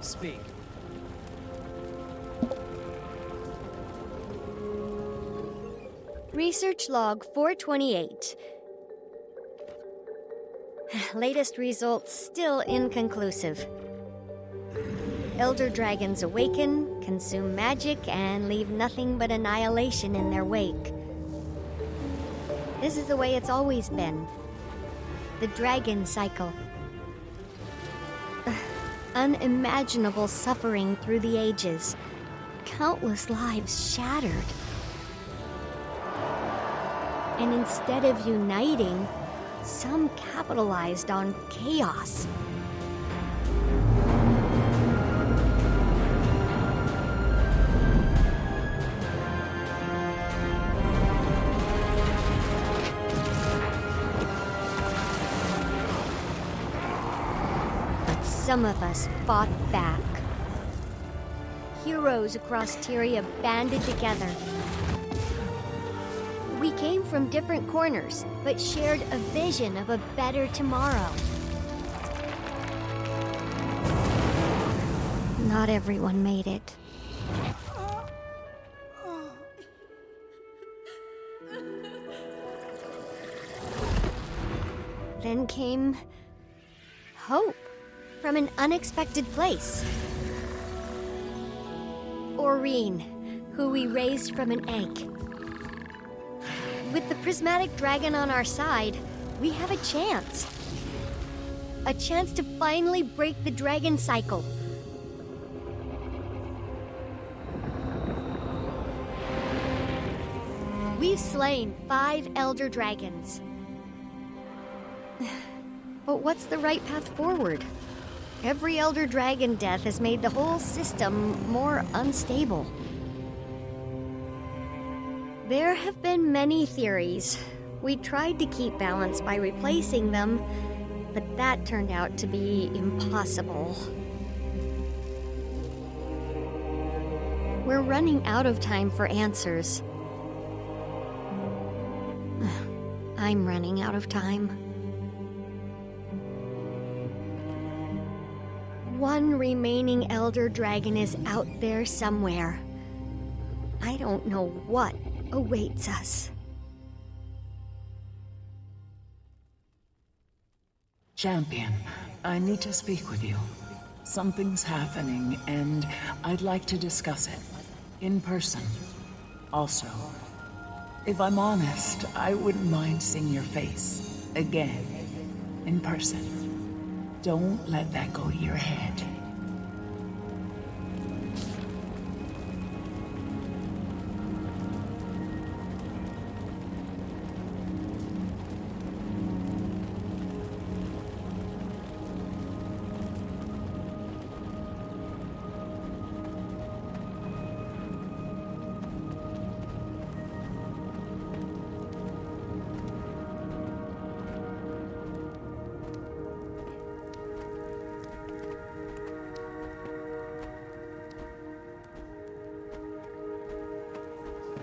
Speak. Research log 428. Latest results still inconclusive. Elder dragons awaken, consume magic, and leave nothing but annihilation in their wake. This is the way it's always been. The dragon cycle. Unimaginable suffering through the ages. Countless lives shattered. And instead of uniting, some capitalized on chaos. But some of us fought back. Heroes across Tyria banded together. We came from different corners, but shared a vision of a better tomorrow. Not everyone made it. Then came hope from an unexpected place. Aurene, who we raised from an egg. With the prismatic dragon on our side, we have a chance. A chance to finally break the dragon cycle. We've slain 5 elder dragons. But what's the right path forward? Every elder dragon death has made the whole system more unstable. There have been many theories. We tried to keep balance by replacing them, but that turned out to be impossible. We're running out of time for answers. I'm running out of time. One remaining elder dragon is out there somewhere. I don't know what awaits us. Champion, I need to speak with you. Something's happening, and I'd like to discuss it. In person. Also, if I'm honest, I wouldn't mind seeing your face. Again. In person. Don't let that go to your head.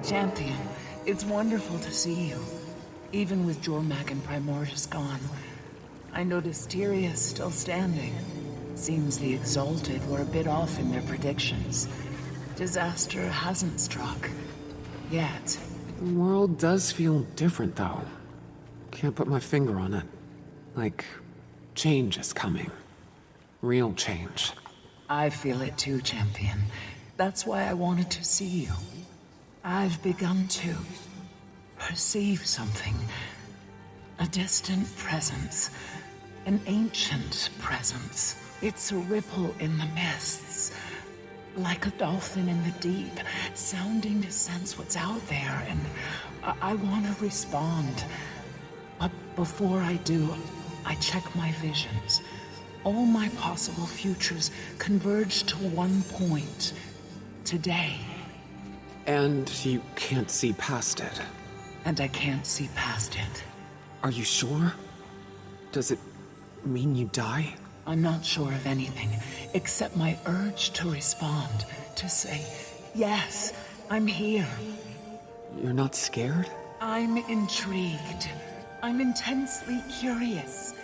Champion, it's wonderful to see you. Even with Jormak and Primordius gone, I noticed Tyria's still standing. Seems the Exalted were a bit off in their predictions. Disaster hasn't struck. Yet. The world does feel different, though. Can't put my finger on it. Like, change is coming. Real change. I feel it too, Champion. That's why I wanted to see you. I've begun to perceive something. A distant presence. An ancient presence. It's a ripple in the mists. Like a dolphin in the deep, sounding to sense what's out there, and I want to respond. But before I do, I check my visions. All my possible futures converge to one point. Today. And you can't see past it. And I can't see past it. Are you sure? Does it mean you die? I'm not sure of anything, except my urge to respond, to say, yes, I'm here. You're not scared? I'm intrigued. I'm intensely curious.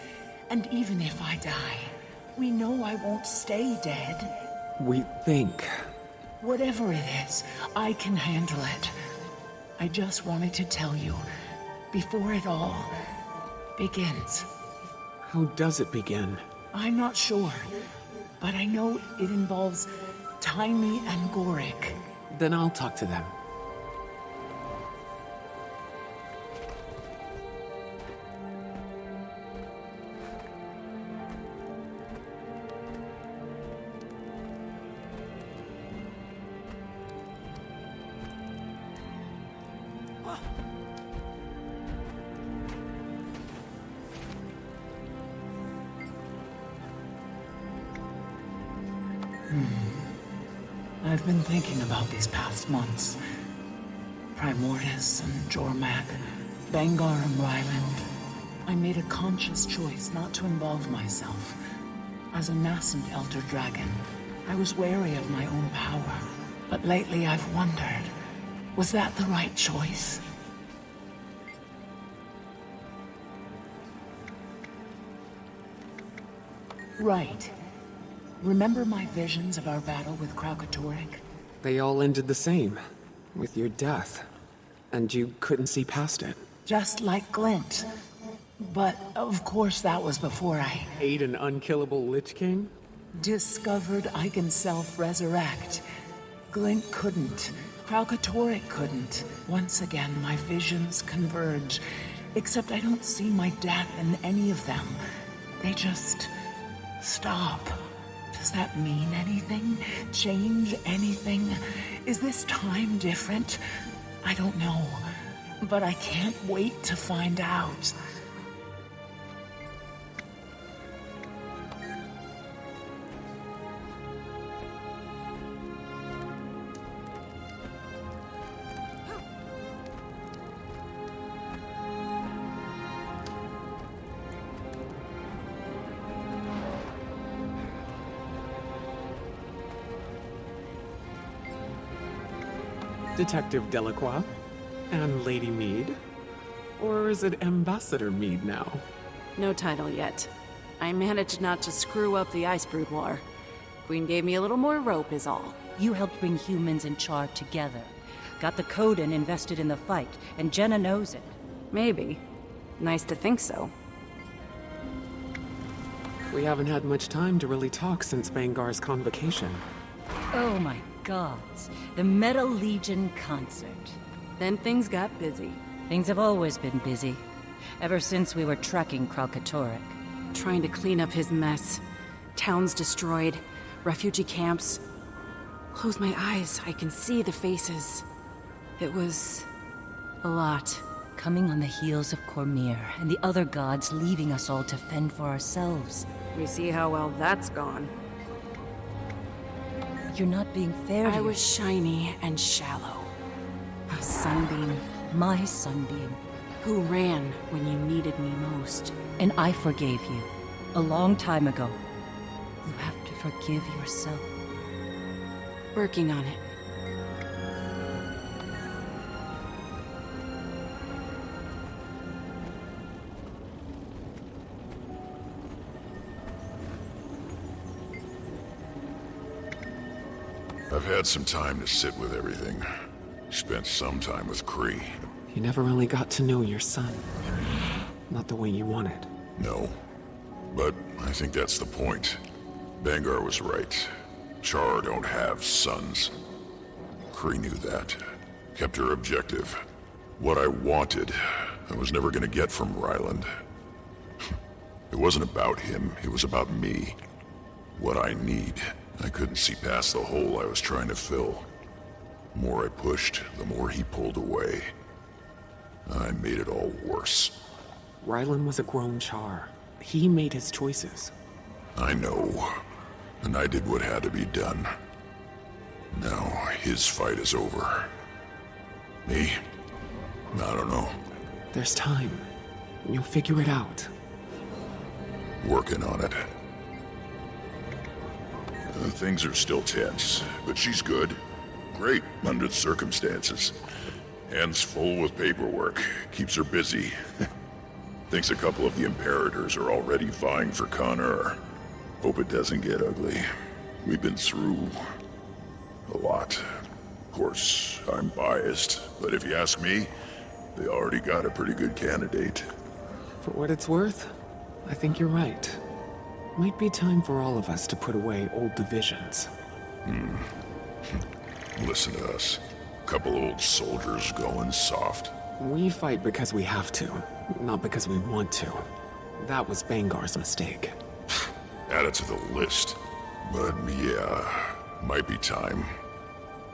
And even if I die, we know I won't stay dead. We think. Whatever it is, I can handle it. I just wanted to tell you, before it all begins. How does it begin? I'm not sure, but I know it involves Tiny and Gorik. Then I'll talk to them. I've been thinking about these past months. Primordus and Jormak, Bangar and Ryland. I made a conscious choice not to involve myself. As a nascent Elder Dragon, I was wary of my own power. But lately I've wondered, was that the right choice? Right. Remember my visions of our battle with Kralkatorrik? They all ended the same, with your death. And you couldn't see past it. Just like Glint. But, of course, that was before I Ate an unkillable Lich King? discovered I can self-resurrect. Glint couldn't. Kralkatorrik couldn't. Once again, my visions converge. Except I don't see my death in any of them. They just stop. Does that mean anything? Change anything? Is this time different? I don't know. But I can't wait to find out. Detective Delacroix? And Lady Mead? Or is it Ambassador Mead now? No title yet. I managed not to screw up the Ice Boudoir. Queen gave me a little more rope is all. You helped bring humans and Char together. Got the Coden invested in the fight, and Jenna knows it. Maybe. Nice to think so. We haven't had much time to really talk since Bangar's convocation. Oh my gods. The Metal Legion concert. Then things got busy. Things have always been busy. Ever since we were tracking Kralkatorrik. Trying to clean up his mess. Towns destroyed. Refugee camps. Close my eyes, I can see the faces. It was a lot. Coming on the heels of Cormyr and the other gods leaving us all to fend for ourselves. We see how well that's gone. You're not being fair to I was shiny and shallow. A sunbeam. my sunbeam. Who ran when you needed me most. And I forgave you. A long time ago. You have to forgive yourself. Working on it. I've had some time to sit with everything. Spent some time with Kree. You never really got to know your son. Not the way you wanted. No. But I think that's the point. Bangar was right. Char don't have sons. Kree knew that. Kept her objective. What I wanted, I was never gonna get from Ryland. It wasn't about him, it was about me. What I need. I couldn't see past the hole I was trying to fill. The more I pushed, the more he pulled away. I made it all worse. Ryland was a grown Char. He made his choices. I know. And I did what had to be done. Now, his fight is over. Me? I don't know. There's time. You'll figure it out. Working on it. Things are still tense, but she's good. Great under the circumstances. Hands full with paperwork. Keeps her busy. Thinks a couple of the Imperators are already vying for Conur. Hope it doesn't get ugly. We've been through a lot. Of course, I'm biased, but if you ask me, they already got a pretty good candidate. For what it's worth, I think you're right. Might be time for all of us to put away old divisions. Listen to us. Couple old soldiers going soft. We fight because we have to, not because we want to. That was Bangar's mistake. Add it to the list. But yeah, might be time.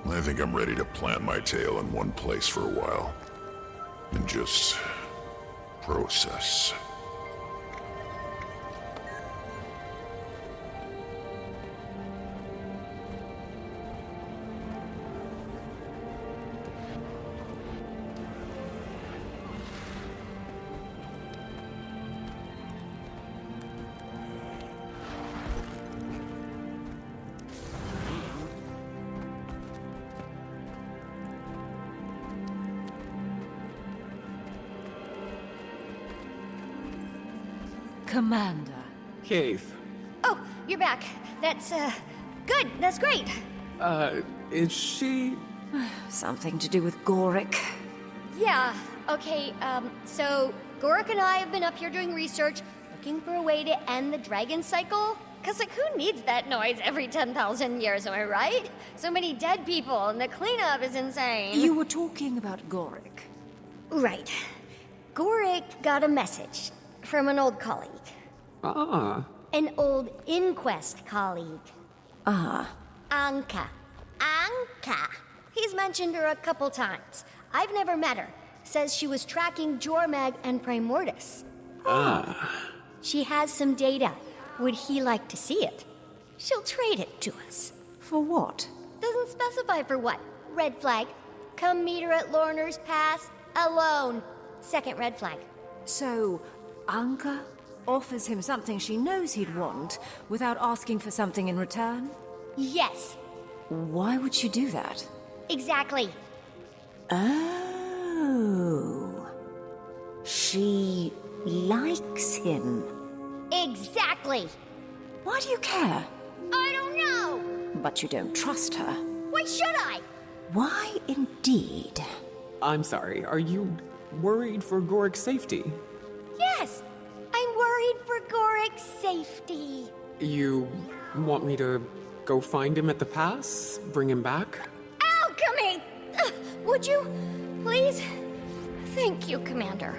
I think I'm ready to plant my tail in one place for a while. And just process. Commander. Keith, Oh, you're back. That's, good. That's great. is she... Something to do with Gorik. Yeah, okay, so Gorik and I have been up here doing research, looking for a way to end the dragon cycle. Cause, like, who needs that noise every 10,000 years, am I right? So many dead people, and the cleanup is insane. You were talking about Gorik. Right. Gorik got a message from an old colleague. Ah, An old Inquest colleague. Anka. Anka. He's mentioned her a couple times. I've never met her. Says she was tracking Jormag and Primordus. She has some data. Would he like to see it? She'll trade it to us. For what? Doesn't specify for what. Red flag. Come meet her at Lorner's Pass alone. Second red flag. So, Anka offers him something she knows he'd want without asking for something in return? Yes, Why would she do that? exactly. Oh. She likes him. Exactly. Why do you care? I don't know. But you don't trust her. Why should I? Why indeed? I'm sorry, are you worried for Gorik's safety? Yes, I'm worried for Gorik's safety. You want me to go find him at the pass? Bring him back? Alchemy! Would you, please? Thank you, Commander.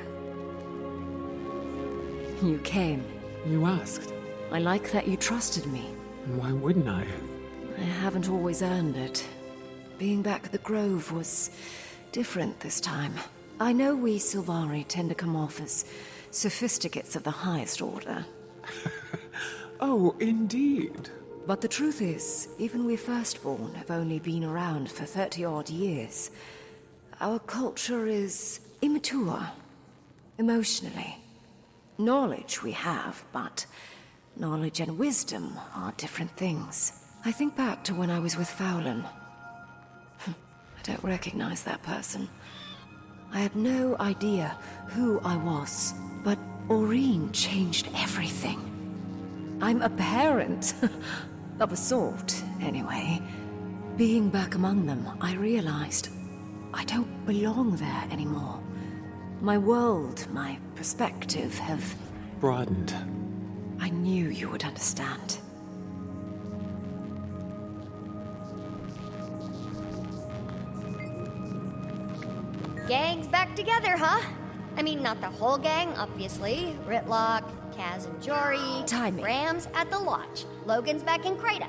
You came. You asked. I like that you trusted me. Why wouldn't I? I haven't always earned it. Being back at the Grove was different this time. I know we Sylvari tend to come off as sophisticates of the highest order. Oh, indeed. But the truth is, even we Firstborn have only been around for 30-odd years. Our culture is immature, emotionally. Knowledge we have, but knowledge and wisdom are different things. I think back to when I was with Fowlin. I don't recognize that person. I had no idea who I was, but Aurene changed everything. I'm a parent. Of a sort, anyway. Being back among them, I realized I don't belong there anymore. My world, my perspective have... Broadened. I knew you would understand. Gang's back together, huh? I mean, not the whole gang, obviously. Ritlock, Kaz and Jory. Timing. Ram's at the lodge. Logan's back in Krata.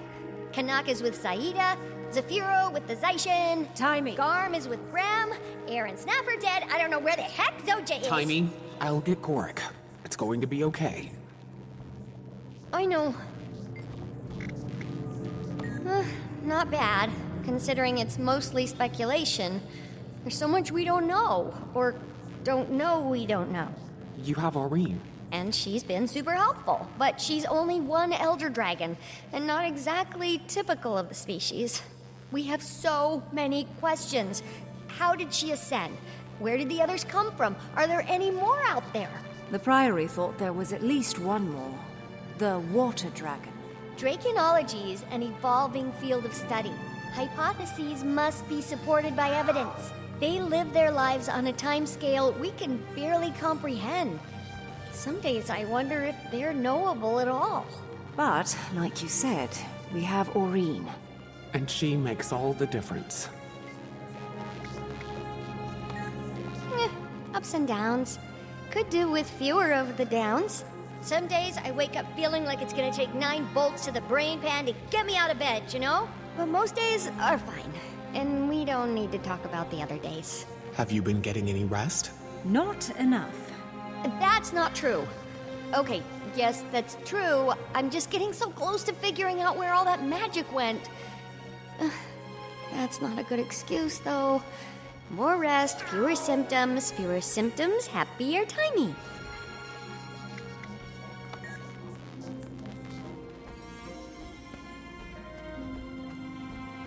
Kanak is with Saida. Zafiro with the Zaishin. Timing. Garm is with Ram. Aaron Snapper dead. I don't know where the heck Zoja is. Timing, I'll get Gorik. It's going to be okay. I know. Not bad, considering it's mostly speculation. There's so much we don't know, or don't know we don't know. You have Aurene. And she's been super helpful, but she's only one elder dragon, and not exactly typical of the species. We have so many questions. How did she ascend? Where did the others come from? Are there any more out there? The Priory thought there was at least one more. The Water Dragon. Draconology is an evolving field of study. Hypotheses must be supported by evidence. They live their lives on a timescale we can barely comprehend. Some days I wonder if they're knowable at all. But, like you said, we have Aureen. And she makes all the difference. Ups and downs. Could do with fewer of the downs. Some days I wake up feeling like it's gonna take 9 bolts to the brain pan to get me out of bed, you know? But most days are fine. And we don't need to talk about the other days. Have you been getting any rest? Not enough. That's not true. Okay, yes, that's true. I'm just getting so close to figuring out where all that magic went. That's not a good excuse, though. More rest, fewer symptoms, happier timey.